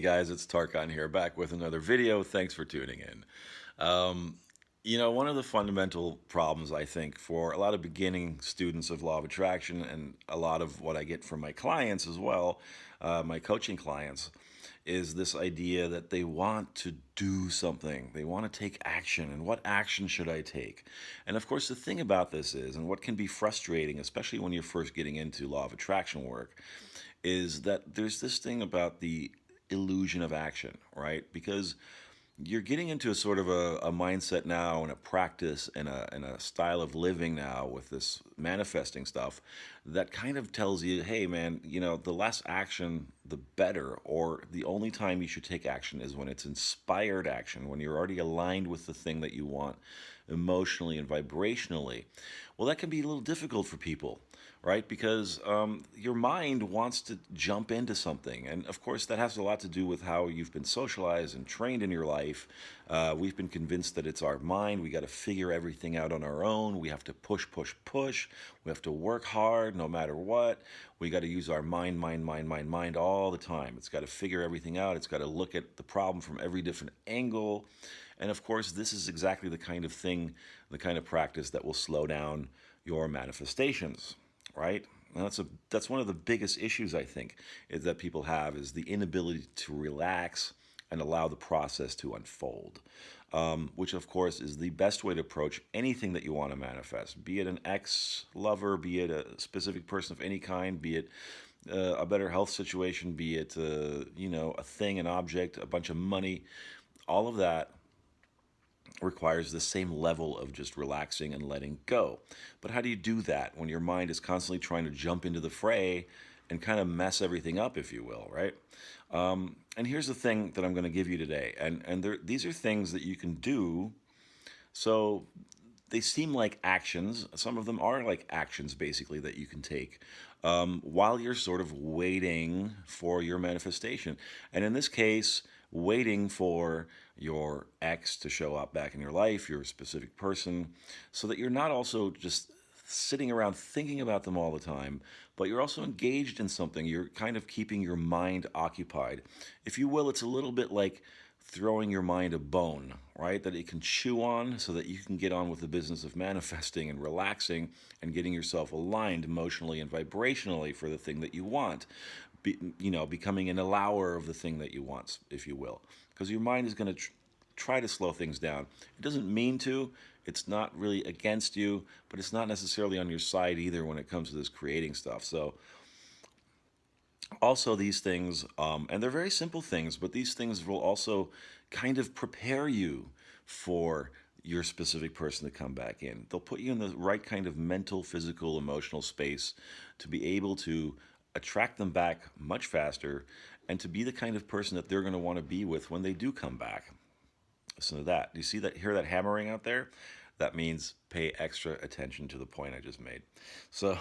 guys, it's Tarkan here, back with another video. Thanks for tuning in. One of the fundamental problems, I think, for a lot of beginning students of law of attraction, and a lot of what I get from my clients as well, my coaching clients, is this idea that they want to do something. They want to take action. And what action should I take? And of course, the thing about this is, and what can be frustrating, especially when you're first getting into law of attraction work, is that there's this thing about the illusion of action, right? Because you're getting into a sort of a mindset now and a practice and a style of living now with this manifesting stuff that kind of tells you, hey man, the less action, the better, or the only time you should take action is when it's inspired action, when you're already aligned with the thing that you want emotionally and vibrationally. Well, that can be a little difficult for people, right? Because your mind wants to jump into something. And of course, that has a lot to do with how you've been socialized and trained in your life. We've been convinced that it's our mind. We got to figure everything out on our own. We have to push, push, push. We have to work hard no matter what. We got to use our mind all the time. It's got to figure everything out. It's got to look at the problem from every different angle. And of course, this is exactly the kind of thing, the kind of practice that will slow down your manifestations. Right? And that's one of the biggest issues, I think, is that people have, is the inability to relax and allow the process to unfold, which of course is the best way to approach anything that you want to manifest, be it an ex-lover, be it a specific person of any kind, be it a better health situation, be it a thing, an object, a bunch of money. All of that requires the same level of just relaxing and letting go. But how do you do that when your mind is constantly trying to jump into the fray and kind of mess everything up, if you will, right? And here's the thing that I'm going to give you today. And these are things that you can do. So they seem like actions. Some of them are like actions, basically, that you can take while you're sort of waiting for your manifestation. And in this case, waiting for your ex to show up back in your life, your specific person, so that you're not also just sitting around thinking about them all the time, but you're also engaged in something. You're kind of keeping your mind occupied. If you will, it's a little bit like throwing your mind a bone, right, that it can chew on so that you can get on with the business of manifesting and relaxing and getting yourself aligned emotionally and vibrationally for the thing that you want. Becoming an allower of the thing that you want, if you will. Because your mind is going to try to slow things down. It doesn't mean to. It's not really against you, but it's not necessarily on your side either when it comes to this creating stuff. So also these things, and they're very simple things, but these things will also kind of prepare you for your specific person to come back in. They'll put you in the right kind of mental, physical, emotional space to be able to attract them back much faster and to be the kind of person that they're going to want to be with when they do come back. Listen to that. Do you see that? Hear that hammering out there? That means pay extra attention to the point I just made. So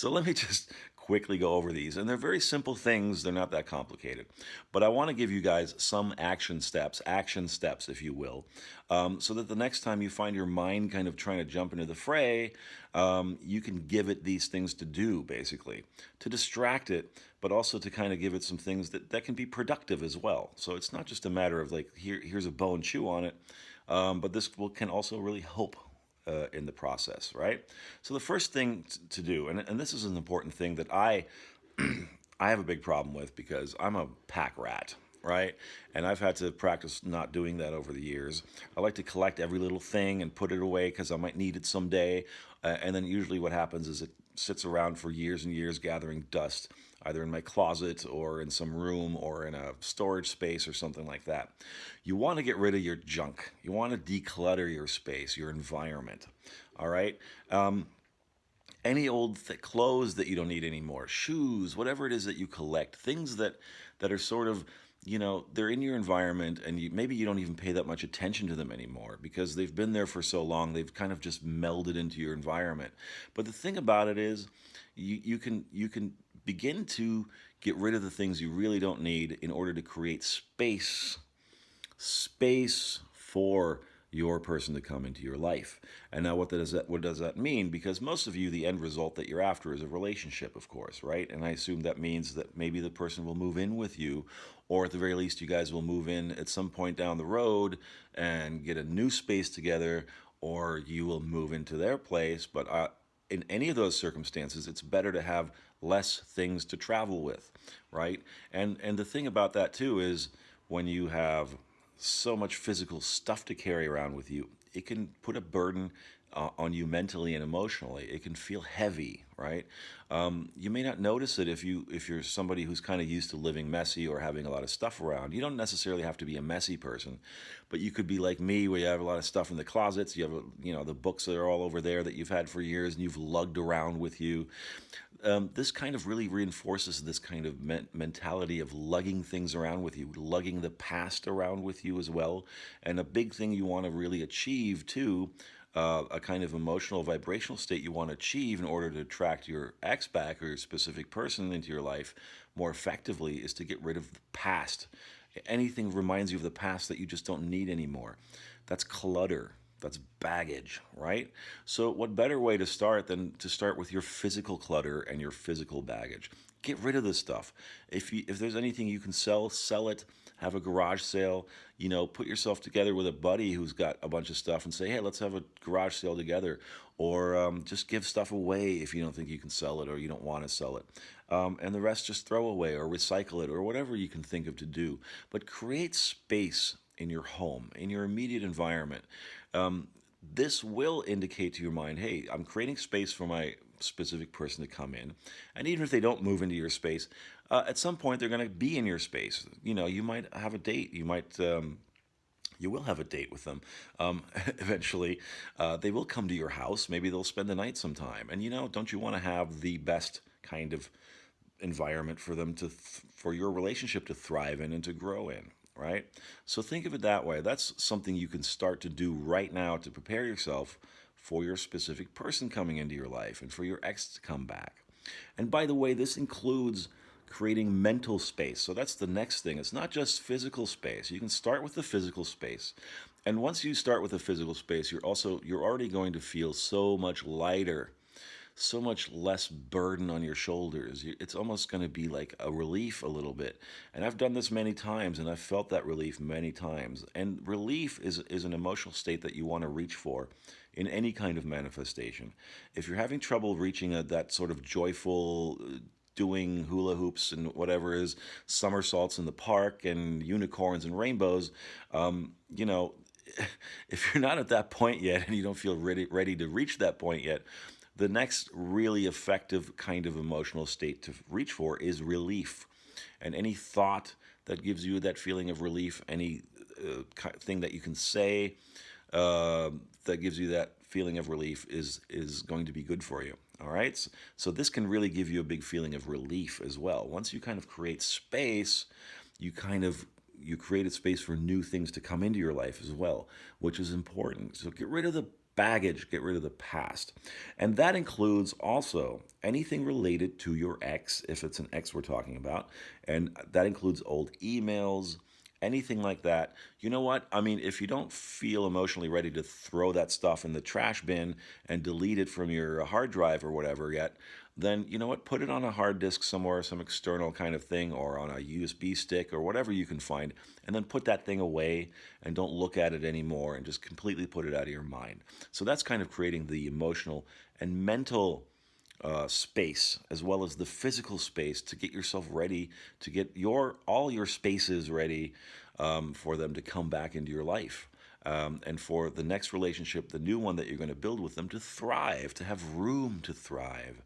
let me just quickly go over these. And they're very simple things. They're not that complicated. But I want to give you guys some action steps, if you will, so that the next time you find your mind kind of trying to jump into the fray, you can give it these things to do, basically, to distract it, but also to kind of give it some things that can be productive as well. So it's not just a matter of like, here's a bone, chew on it, but this can also really help in the process, right? So the first thing to do, and this is an important thing that I have a big problem with because I'm a pack rat, right? And I've had to practice not doing that over the years. I like to collect every little thing and put it away because I might need it someday. And then usually what happens is it sits around for years and years gathering dust, either in my closet or in some room or in a storage space or something like that. You want to get rid of your junk. You want to declutter your space, your environment, all right? Any old clothes that you don't need anymore, shoes, whatever it is that you collect, things that are sort of, they're in your environment and maybe you don't even pay that much attention to them anymore because they've been there for so long, they've kind of just melded into your environment. But the thing about it is you can begin to get rid of the things you really don't need in order to create space for your person to come into your life. And now what does that mean? Because most of you, the end result that you're after is a relationship, of course, right? And I assume that means that maybe the person will move in with you, or at the very least you guys will move in at some point down the road and get a new space together, or you will move into their place. But in any of those circumstances, it's better to have less things to travel with, right? And the thing about that too is when you have so much physical stuff to carry around with you, it can put a burden on you mentally and emotionally. It can feel heavy, right? You may not notice it if you're somebody who's kind of used to living messy or having a lot of stuff around. You don't necessarily have to be a messy person, but you could be like me, where you have a lot of stuff in the closets. You have the books that are all over there that you've had for years and you've lugged around with you. This kind of really reinforces this kind of mentality of lugging things around with you, lugging the past around with you as well. And a big thing you want to really achieve too, a kind of emotional vibrational state you want to achieve in order to attract your ex back or your specific person into your life more effectively, is to get rid of the past. Anything reminds you of the past that you just don't need anymore. That's clutter. That's baggage, right? So what better way to start than to start with your physical clutter and your physical baggage? Get rid of this stuff. If there's anything you can sell, sell it. Have a garage sale. Put yourself together with a buddy who's got a bunch of stuff and say, hey, let's have a garage sale together. Or just give stuff away if you don't think you can sell it or you don't want to sell it. And the rest just throw away or recycle it or whatever you can think of to do. But create space in your home, in your immediate environment. This will indicate to your mind, hey, I'm creating space for my specific person to come in. And even if they don't move into your space, at some point they're going to be in your space. You might have a date. You will have a date with them eventually. They will come to your house. Maybe they'll spend the night sometime. And don't you want to have the best kind of environment for them for your relationship to thrive in and to grow in? Right? So think of it that way. That's something you can start to do right now to prepare yourself for your specific person coming into your life and for your ex to come back. And by the way, this includes creating mental space. So that's the next thing. It's not just physical space. You can start with the physical space. And once you start with the physical space, you're already going to feel so much lighter, so much less burden on your shoulders. It's almost going to be like a relief a little bit. And I've done this many times, and I've felt that relief many times. And relief is an emotional state that you want to reach for in any kind of manifestation. If you're having trouble reaching that sort of joyful, doing hula hoops and whatever is somersaults in the park and unicorns and rainbows, if you're not at that point yet and you don't feel ready to reach that point yet, the next really effective kind of emotional state to reach for is relief. And any thought that gives you that feeling of relief, any thing that you can say that gives you that feeling of relief is going to be good for you. All right? So this can really give you a big feeling of relief as well. Once you kind of create space, you created space for new things to come into your life as well, which is important. So get rid of the baggage, get rid of the past. And that includes also anything related to your ex, if it's an ex we're talking about. And that includes old emails, anything like that. You know what? I mean, if you don't feel emotionally ready to throw that stuff in the trash bin and delete it from your hard drive or whatever yet, then you know what? Put it on a hard disk somewhere, some external kind of thing, or on a USB stick or whatever you can find, and then put that thing away and don't look at it anymore and just completely put it out of your mind. So that's kind of creating the emotional and mental space as well as the physical space to get yourself ready, to get all your spaces ready for them to come back into your life. And for the next relationship, the new one that you're going to build with them, to thrive, to have room to thrive.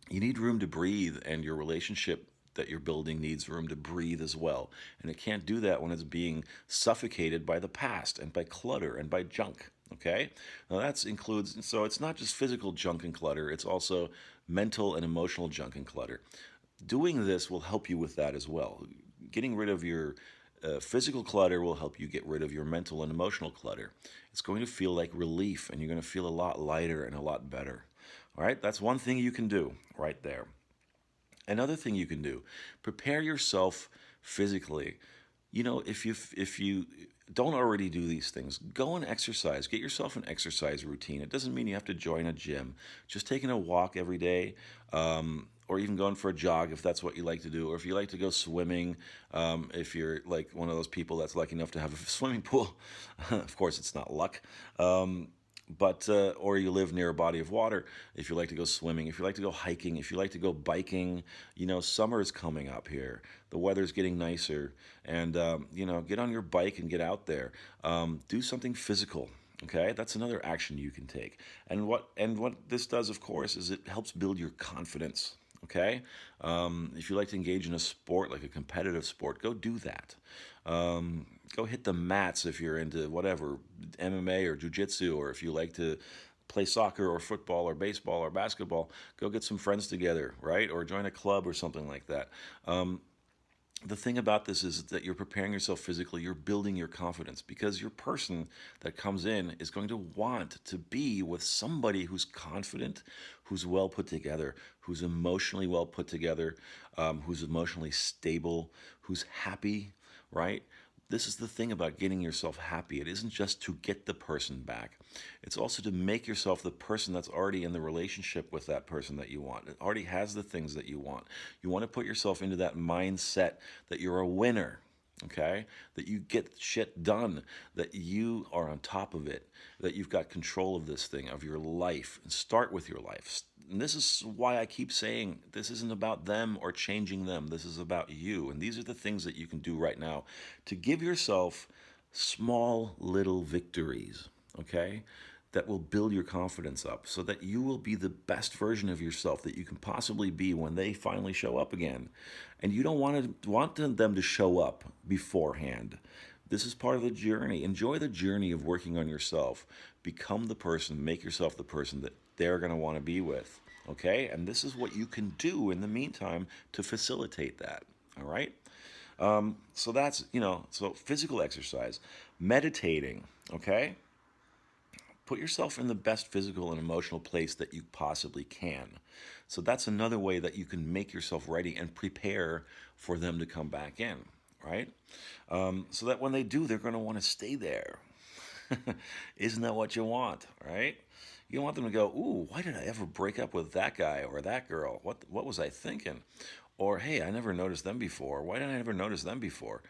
You need room to breathe, and your relationship that you're building needs room to breathe as well. And it can't do that when it's being suffocated by the past and by clutter and by junk. Okay? Now so it's not just physical junk and clutter, it's also mental and emotional junk and clutter. Doing this will help you with that as well. Getting rid of your physical clutter will help you get rid of your mental and emotional clutter. It's going to feel like relief, and you're going to feel a lot lighter and a lot better. All right, that's one thing you can do right there. Another thing you can do, prepare yourself physically if you don't already do these things, go and exercise. Get yourself an exercise routine. It doesn't mean you have to join a gym. Just taking a walk every day, or even going for a jog if that's what you like to do, or if you like to go swimming, if you're like one of those people that's lucky enough to have a swimming pool. Of course, it's not luck. But or you live near a body of water, if you like to go swimming, if you like to go hiking, if you like to go biking. Summer is coming up here, the weather's getting nicer, and get on your bike and get out there. Do something physical. Okay, that's another action you can take. And what this does, of course, is it helps build your confidence. Okay, if you like to engage in a sport, like a competitive sport, go do that. Go hit the mats if you're into whatever, MMA or jiu-jitsu, or if you like to play soccer or football or baseball or basketball, go get some friends together, right? Or join a club or something like that. The thing about this is that you're preparing yourself physically, you're building your confidence, because your person that comes in is going to want to be with somebody who's confident, who's well put together, who's emotionally well put together, who's emotionally stable, who's happy, right? This is the thing about getting yourself happy. It isn't just to get the person back. It's also to make yourself the person that's already in the relationship with that person that you want. It already has the things that you want. You want to put yourself into that mindset that you're a winner, okay? That you get shit done, that you are on top of it, that you've got control of this thing, of your life. And start with your life. And this is why I keep saying this isn't about them or changing them. This is about you. And these are the things that you can do right now to give yourself small little victories, okay, that will build your confidence up so that you will be the best version of yourself that you can possibly be when they finally show up again. And you don't want them to show up beforehand. This is part of the journey. Enjoy the journey of working on yourself. Become the person, make yourself the person that they're going to want to be with, okay? And this is what you can do in the meantime to facilitate that, all right? So that's, so physical exercise, meditating, okay? Put yourself in the best physical and emotional place that you possibly can. So that's another way that you can make yourself ready and prepare for them to come back in, right? So that when they do, they're going to want to stay there. Isn't that what you want, right? You don't want them to go, ooh, why did I ever break up with that guy or that girl? What was I thinking? Or, hey, I never noticed them before. Why didn't I ever notice them before?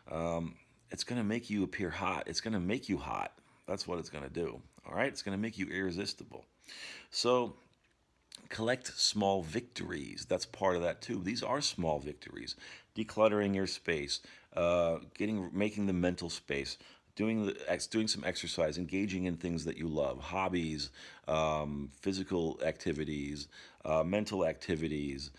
It's going to make you appear hot. It's going to make you hot. That's what it's going to do, all right? It's going to make you irresistible. So collect small victories. That's part of that, too. These are small victories. Decluttering your space, making the mental space, doing some exercise, engaging in things that you love, hobbies, physical activities, mental activities,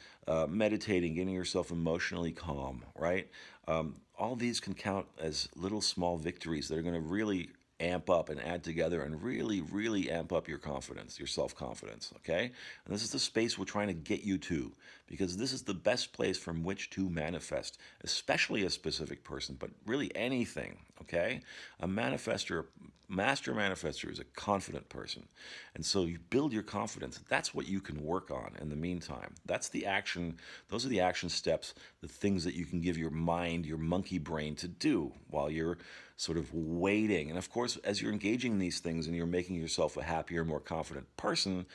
meditating, getting yourself emotionally calm, right? All these can count as little small victories that are going to really amp up and add together and really, really amp up your confidence, your self-confidence, okay? And this is the space we're trying to get you to, because this is the best place from which to manifest, especially a specific person, but really anything, okay? A master manifester is a confident person. And so you build your confidence. That's what you can work on in the meantime. That's the action. Those are the action steps, the things that you can give your mind, your monkey brain to do while you're sort of waiting. And of course, as you're engaging in these things and you're making yourself a happier, more confident person,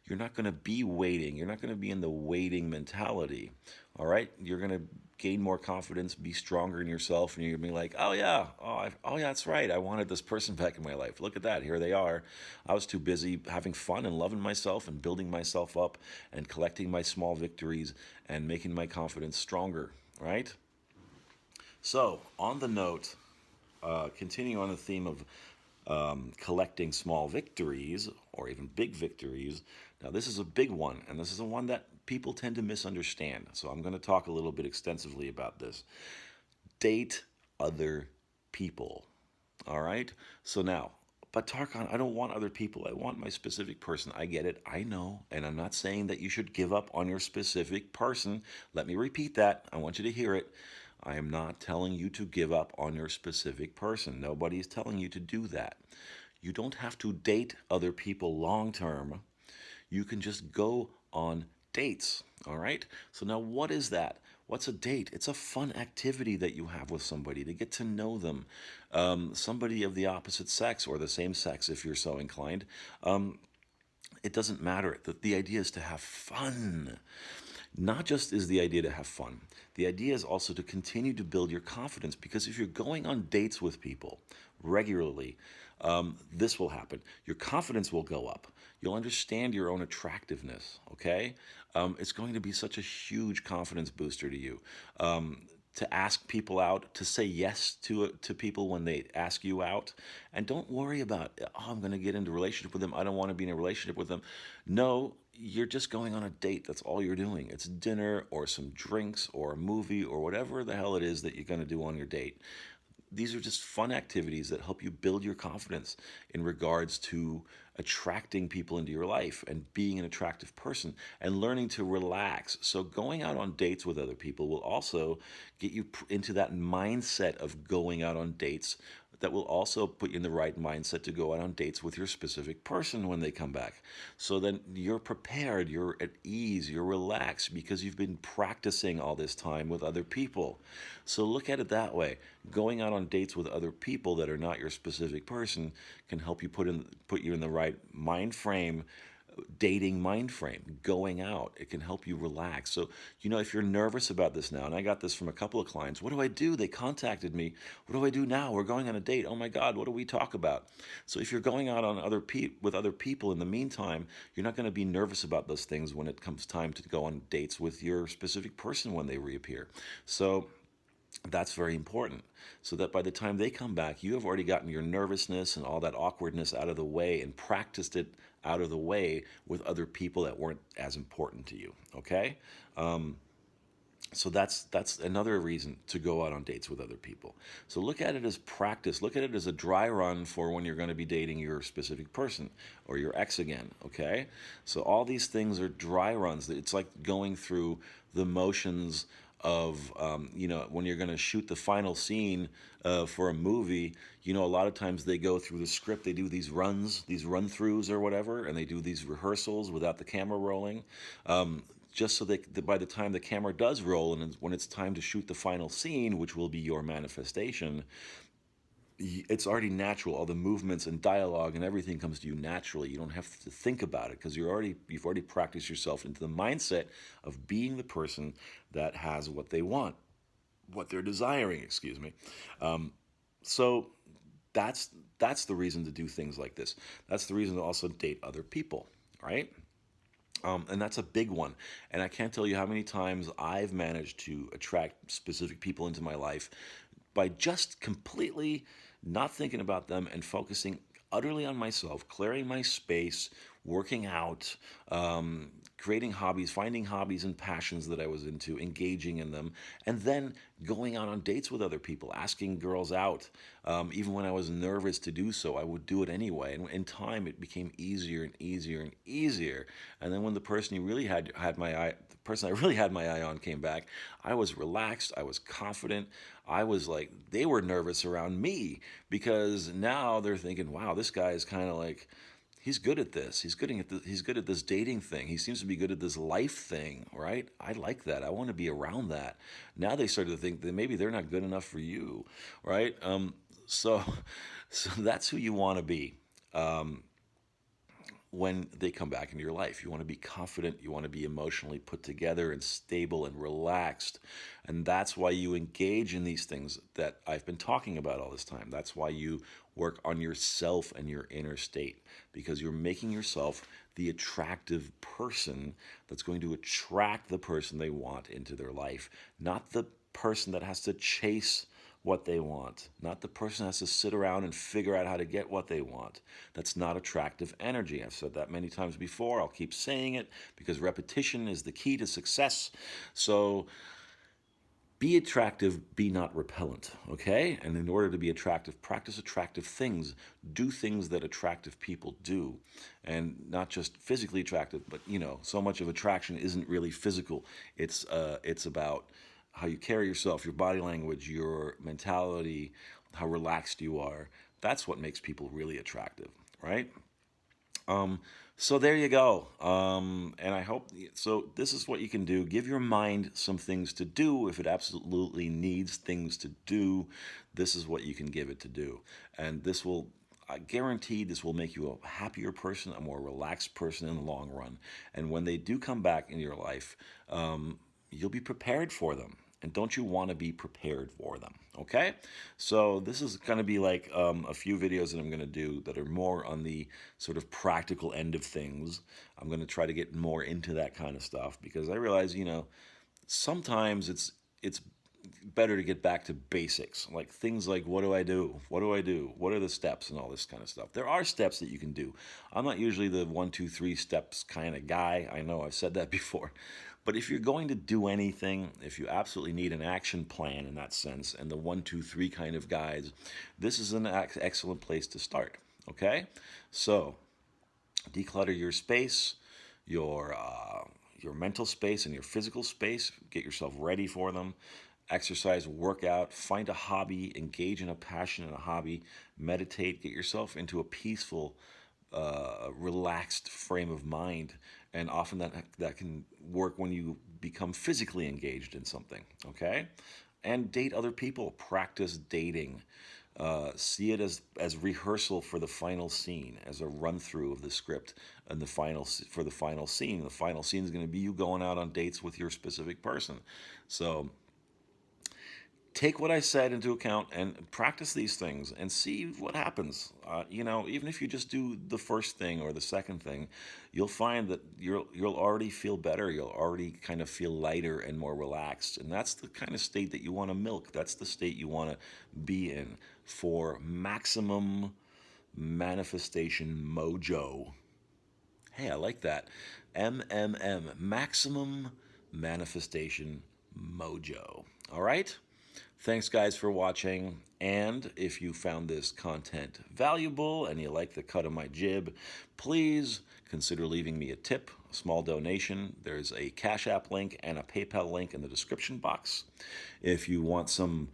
you're not going to be waiting. You're not going to be in the waiting mentality. All right? You're going to gain more confidence, be stronger in yourself, and you're going to be like, oh yeah, that's right. I wanted this person back in my life. Look at that. Here they are. I was too busy having fun and loving myself and building myself up and collecting my small victories and making my confidence stronger, right? So, on the note, continue on the theme of collecting small victories or even big victories. Now, this is a big one, and this is the one that people tend to misunderstand. So I'm going to talk a little bit extensively about this. Date other people. All right? So now, but Tarkan, I don't want other people. I want my specific person. I get it. I know. And I'm not saying that you should give up on your specific person. Let me repeat that. I want you to hear it. I am not telling you to give up on your specific person. Nobody is telling you to do that. You don't have to date other people long term. You can just go on dates. All right. So now what is that? What's a date? It's a fun activity that you have with somebody to get to know them. Somebody of the opposite sex or the same sex, if you're so inclined. It doesn't matter. The idea is to have fun. Not just is the idea to have fun, the idea is also to continue to build your confidence, because if you're going on dates with people regularly, this will happen. Your confidence will go up. You'll understand your own attractiveness, okay? It's going to be such a huge confidence booster to you. To ask people out, to say yes to people when they ask you out. And don't worry about, oh, I'm going to get into a relationship with them. I don't want to be in a relationship with them. No, you're just going on a date. That's all you're doing. It's dinner or some drinks or a movie or whatever the hell it is that you're going to do on your date. These are just fun activities that help you build your confidence in regards to attracting people into your life and being an attractive person and learning to relax. So going out on dates with other people will also get you into that mindset of going out on dates that will also put you in the right mindset to go out on dates with your specific person when they come back. So then you're prepared, you're at ease, you're relaxed because you've been practicing all this time with other people. So look at it that way. Going out on dates with other people that are not your specific person can help you put you in the right mind frame, dating mind frame, going out. It can help you relax. So, if you're nervous about this now, and I got this from a couple of clients, what do I do? They contacted me. What do I do now? We're going on a date. Oh my God, what do we talk about? So if you're going out on with other people in the meantime, you're not going to be nervous about those things when it comes time to go on dates with your specific person when they reappear. So that's very important, so that by the time they come back, you have already gotten your nervousness and all that awkwardness out of the way and practiced it out of the way with other people that weren't as important to you, okay? So that's another reason to go out on dates with other people. So look at it as practice. Look at it as a dry run for when you're going to be dating your specific person or your ex again, okay? So all these things are dry runs. It's like going through the motions of, when you're going to shoot the final scene for a movie, a lot of times they go through the script, they do these run-throughs or whatever, and they do these rehearsals without the camera rolling, just so that by the time the camera does roll and when it's time to shoot the final scene, which will be your manifestation, it's already natural. All the movements and dialogue and everything comes to you naturally. You don't have to think about it because you've already practiced yourself into the mindset of being the person that has what they want, what they're desiring, excuse me. So that's the reason to do things like this. That's the reason to also date other people, right? And that's a big one. And I can't tell you how many times I've managed to attract specific people into my life by just completely not thinking about them and focusing utterly on myself, clearing my space, working out, creating hobbies, finding hobbies and passions that I was into, engaging in them, and then going out on dates with other people, asking girls out. Even when I was nervous to do so, I would do it anyway. And in time, it became easier and easier and easier. And then when the person I really had my eye on came back, I was relaxed, I was confident. I was like, they were nervous around me because now they're thinking, wow, this guy is kind of like, he's good at this. He's good at this dating thing. He seems to be good at this life thing, right? I like that. I want to be around that. Now they started to think that maybe they're not good enough for you, right? So that's who you want to be. When they come back into your life, you want to be confident, you want to be emotionally put together and stable and relaxed. And that's why you engage in these things that I've been talking about all this time. That's why you work on yourself and your inner state, because you're making yourself the attractive person that's going to attract the person they want into their life, not the person that has to chase what they want, not the person that has to sit around and figure out how to get what they want. That's not attractive energy. I've said that many times before. I'll keep saying it because repetition is the key to success. So be attractive, be not repellent, okay? And in order to be attractive, practice attractive things. Do things that attractive people do. And not just physically attractive, but, so much of attraction isn't really physical. It's about how you carry yourself, your body language, your mentality, how relaxed you are. That's what makes people really attractive, right? So there you go. And I hope, so this is what you can do. Give your mind some things to do. If it absolutely needs things to do, this is what you can give it to do. And this will, I guarantee this will make you a happier person, a more relaxed person in the long run. And when they do come back into your life, you'll be prepared for them. And don't you want to be prepared for them? Okay? So this is going to be like a few videos that I'm going to do that are more on the sort of practical end of things. I'm going to try to get more into that kind of stuff because I realize, sometimes it's better to get back to basics, like things like what do I do? What do I do? What are the steps and all this kind of stuff. There are steps that you can do. I'm not usually the 1, 2, 3 steps kind of guy. I know I've said that before. But if you're going to do anything, if you absolutely need an action plan in that sense, and the 1, 2, 3 kind of guides, this is an excellent place to start. Okay? So, declutter your space, your mental space and your physical space. Get yourself ready for them. Exercise, work out, find a hobby, engage in a passion and a hobby, meditate, get yourself into a peaceful, relaxed frame of mind. And often that can work when you become physically engaged in something, okay? And date other people, practice dating. See it as rehearsal for the final scene, as a run through of the script and for the final scene. The final scene is going to be you going out on dates with your specific person. So take what I said into account and practice these things and see what happens. Even if you just do the first thing or the second thing, you'll find that you'll already feel better. You'll already kind of feel lighter and more relaxed. And that's the kind of state that you want to milk. That's the state you want to be in for maximum manifestation mojo. Hey, I like that. MMM, maximum manifestation mojo. All right? Thanks, guys, for watching. And if you found this content valuable and you like the cut of my jib, please consider leaving me a tip, a small donation. There's a Cash App link and a PayPal link in the description box. If you want some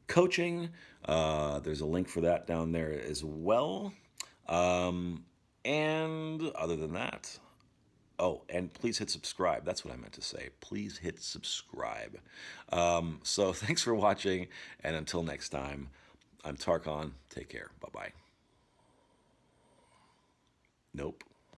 coaching, there's a link for that down there as well. And other than that, oh, and please hit subscribe. That's what I meant to say. Please hit subscribe. So thanks for watching, and until next time, I'm 𝗙𝗏. Take care. Bye-bye. Nope.